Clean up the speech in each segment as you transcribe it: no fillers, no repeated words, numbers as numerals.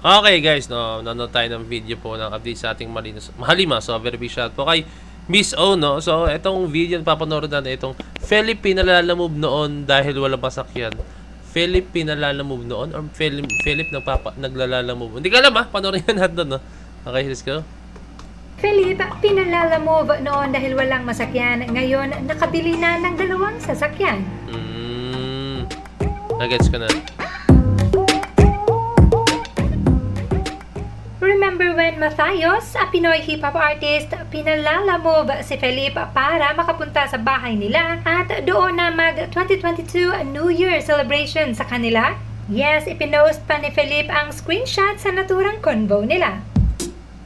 Okay guys, no, nanonood tayo ng video po ng update sa ating Mahalima. So very big shout po kay Miss O, no. So itong video na papanood natin, itong Philip pinalalamove noon dahil wala masakyan. Philip pinalalamove noon or Philip naglalalamove. Hindi ka alam panoorin natin no. Okay, let's go. Philip pinalalamove noon dahil walang masakyan. Ngayon, nakabili na ng 2 sasakyan. Nagets ko na. Remember when Matthias, a Pinoy hip-hop artist, pinalalamove si Philip para makapunta sa bahay nila at doon na mag-2022 New Year celebration sa kanila? Yes, ipinost pa ni Philip ang screenshot sa naturang convo nila.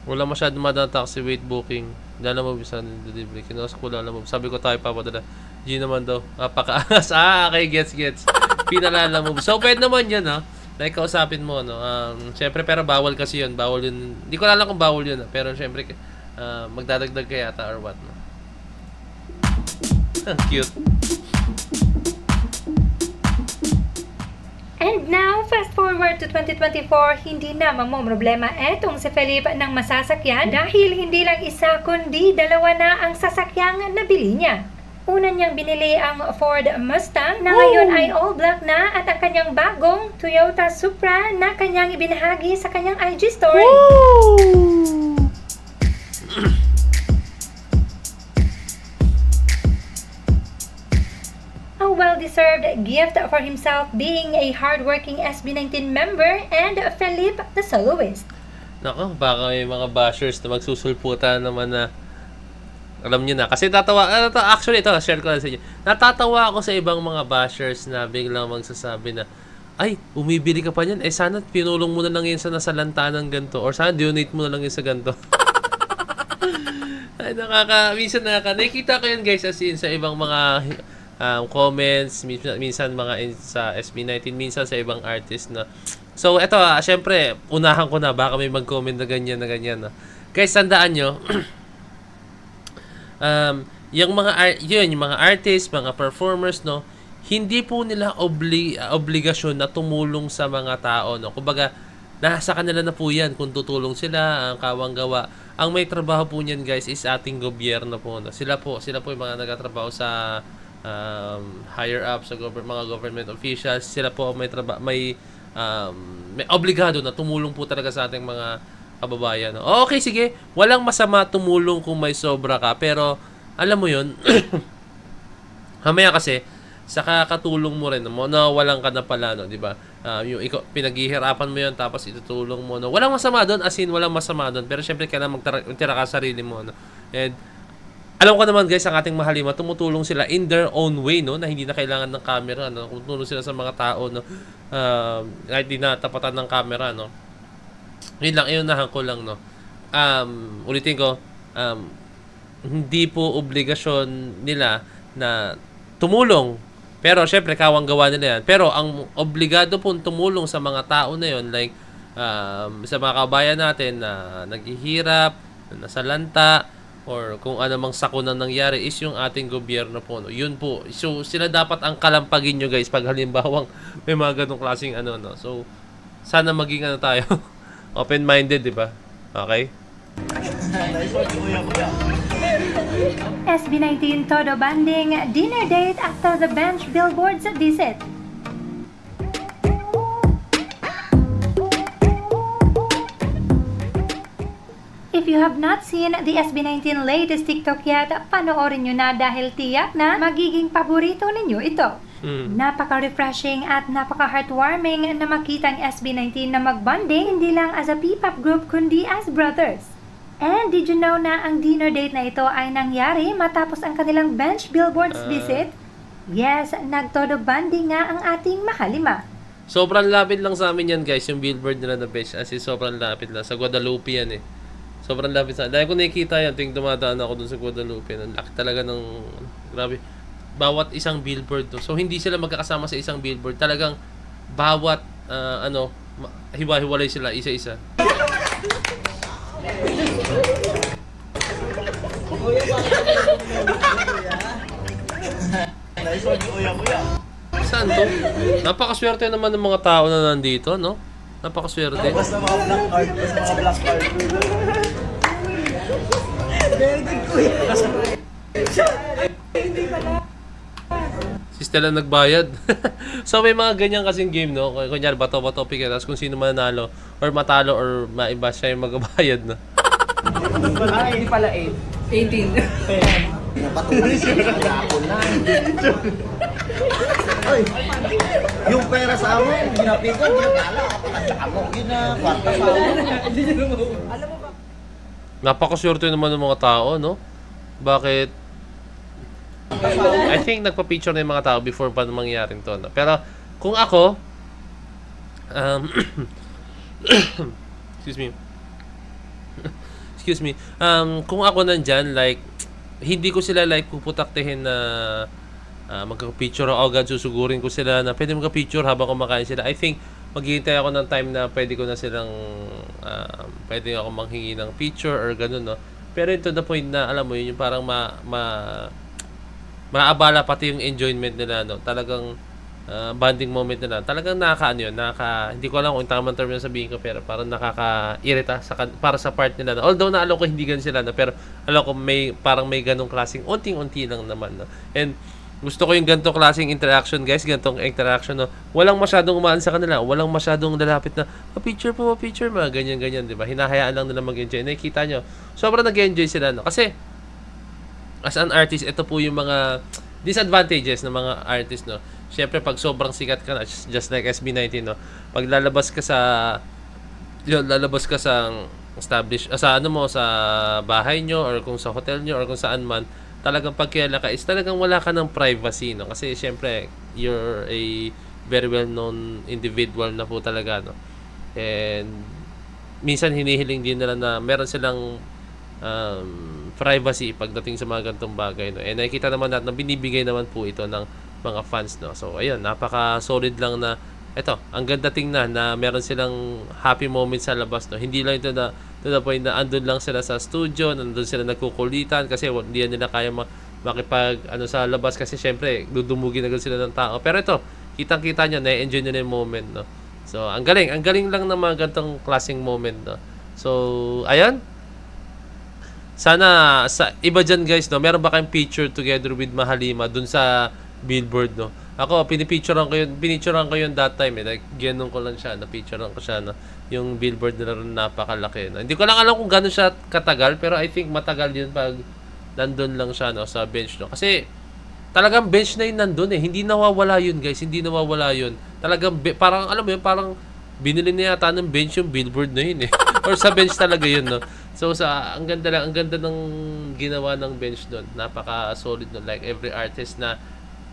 Wala masyadong madata kasi wait booking. Lalamove sa delivery. Kinos ko lalamove. Sabi ko tayo papadala. G naman daw. Napakaangas. Okay, gets. Pinalalamove. So, pwede naman yan, like kausapin mo, no. Syempre, pero bawal kasi yun. Bawal yun. Hindi ko alam kung bawal yun, pero syempre, magdadagdag ka yata or what, no. Cute. And now, fast forward to 2024, hindi na mamomroblema etong si Philip ng masasakyan dahil hindi lang isa kundi 2 na ang sasakyang nabili niya. Una niyang binili ang Ford Mustang na ngayon ay all black na at ang kanyang bagong Toyota Supra na kanyang ibinahagi sa kanyang IG story. A well-deserved gift for himself being a hardworking SB19 member and Philip the soloist. Nako, baka may mga bashers na magsusulputan naman na alam niyo na. Kasi actually ito, share ko lang sa inyo. Natatawa ako sa ibang mga bashers na biglang magsasabi na, ay, umibili ka pa niyan. Sana pinulong mo na lang yun sa nasalanta ng ganito. Or sana donate mo na lang yun sa ganito. Ay, minsan nakikita ko yun guys as in sa ibang mga comments, minsan mga sa SB19, minsan sa ibang artist na. So, ito syempre, unahan ko na, baka may mag-comment na ganyan. Guys, tandaan nyo, yung mga artists, mga performers, no, hindi po nila obligasyon na tumulong sa mga tao, no. Kumbaga, nasa kanila na po yan kung tutulong sila, ang kawang-gawa. Ang may trabaho po niyan, guys, is ating gobyerno po, no. Sila po yung mga nagtatrabaho sa higher up, sa mga government officials. Sila po may obligado na tumulong po talaga sa ating mga kababayan. Okay, sige. Walang masama tumulong kung may sobra ka. Pero, alam mo yun, mamaya kasi, sa kakatulong mo rin, na walang ka na pala, no, di ba? Yung pinaghihirapan mo yun, tapos itutulong mo, no? Walang masama doon, as in, walang masama doon. Pero, syempre, kailangan magtira ka sarili mo, no? And, alam ko naman, guys, ang ating Mahalima, tumutulong sila in their own way, no? Na hindi na kailangan ng camera, no? Tumutulong sila sa mga tao, no? Kahit di na tapatan ng camera, no? Yun lang, iunahan ko lang, no. Ulitin ko, hindi po obligasyon nila na tumulong. Pero syempre kawang gawa nila yan. Pero ang obligado po tumulong sa mga tao na yun, like sa mga kabayan natin na naghihirap, na nasalanta, or kung ano mang sakuna nangyari is yung ating gobyerno po, no. Yun po. So sila dapat ang kalampagin nyo, guys, pag halimbawang may mga ganong klaseng no. So sana maging tayo open-minded, di ba? Okay? SB19 Todo Banding dinner date after the bench billboards visit. If you have not seen the SB19 latest TikTok yet, panoorin nyo na dahil tiyak na magiging paborito ninyo ito. Napaka-refreshing at napaka-heartwarming na makita ang SB19 na mag-bonding hindi lang as a P-pop group kundi as brothers. And did you know na ang dinner date na ito ay nangyari matapos ang kanilang bench billboards visit? Yes, nagtodo banding nga ang ating Mahalima. Sobrang lapit lang sa amin yan, guys, yung billboard nila na bench. As in, sobrang lapit lang. Sa Guadalupe yan, Sobrang lapit sa. Dahil kung nakikita yan, tuwing dumadaan ako dun sa Guadalupe, ang laki talaga ng, grabe, bawat isang billboard to. So, hindi sila magkakasama sa isang billboard. Talagang, bawat, hiwa-hiwalay sila, isa-isa. Saan to? Napakaswerte naman ng mga tao na nandito, no? Napakaswerte. Basta mga black card. Basta mga black card. Very good, kuya. Si Stella nagbayad. So may mga ganyan kasing game, no? Kunyari, bato-bato pick, tapos kung sino manalo or matalo or maiba siya yung magbabayad, no? Hindi pala 8. 18. Napatuloy siya. Ako na. Ay, yung pera sa amo, ginapikon, ginapala. Kapag amo, kwarta sa amo. Napakaswerte naman ng mga tao, no? Bakit? I think nagpa-picture na yung mga tao before pa mangyaring to, no? Pero kung ako, excuse me, kung ako nandyan, like, hindi ko sila like puputaktihin na magka-picture o agad, susugurin ko sila na pwede magka-picture habang kumakain sila. I think maghihintay ako ng time na pwede ko na silang pwede ako manghingi ng picture or ganun, no? Pero to the point na alam mo yun, yung parang maabala pati yung enjoyment nila, no? Talagang bonding moment nila. Talagang nakakaano yun, hindi ko alam kung tamang term na sabihin ko, pero parang nakaka-irita para sa part nila. No? Although naalam ko hindi ganun sila, no? Pero alam ko parang may ganung klaseng unting-unti lang naman, no? And gusto ko yung ganitong klaseng interaction, guys. Ganitong interaction, no? Walang masyadong umaan sa kanila. Walang masyadong lalapit na, picture po, picture, mga ganyan-ganyan, di ba? Hinahayaan lang nila mag-enjoy. Nakikita nyo. Sobrang nag-enjoy sila, no? Kasi, as an artist, ito po yung mga disadvantages ng mga artist, no? Siyempre, pag sobrang sikat ka na, just like SB19, no? Pag lalabas ka sa sa ano mo, sa bahay nyo, or kung sa hotel nyo, or kung saan man, talagang pagkilala ka is talagang wala ka ng privacy, no? Kasi siyempre, you're a very well-known individual na po talaga, no? And minsan hinihiling din nila na meron silang privacy pagdating sa mga ganitong bagay, no? And nakikita naman natin na binibigay naman po ito ng mga fans, no? So, ayun, napaka-solid lang na eto, ang ganda tingnan na meron silang happy moments sa labas, no? Hindi lang ito na to the point na andun lang sila sa studio, nandun sila nagkukulitan kasi hindi nila kaya makipag sa labas kasi syempre dudumugin agad sila ng tao. Pero ito, kitang-kita nyo, na-enjoy nila yung moment, no? So, ang galing lang ng mga gantong klaseng moment, no? So, ayun. Sana sa iba dyan, guys, no, meron ba kayong picture together with Mahalima dun sa billboard, no? Ako, pinicturean ko yun that time, eh. Like, ganun ko lang siya, na-picturean ko siya, no? Yung billboard nila rin napakalaki, no? Hindi ko lang alam kung gano'n siya katagal, pero I think matagal yun pag nandun lang siya, no? Sa bench, no? Kasi, talagang bench na yun nandun, eh. Hindi nawawala yun, guys. Hindi nawawala yun. Talagang, parang, alam mo yun, parang binili na yata ng bench yung billboard na yun, eh. Or sa bench talaga yun, no? So, ang ganda ng ginawa ng bench doon. Napaka-solid, no? Like, every artist na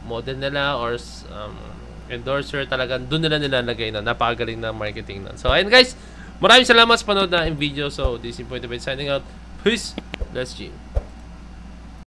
model nila or endorser, talagang doon nila nilalagay, na napakagaling na marketing na. So ayun, guys, maraming salamat sa panood na yung video. So this is Point of View signing out. Peace. Let's G.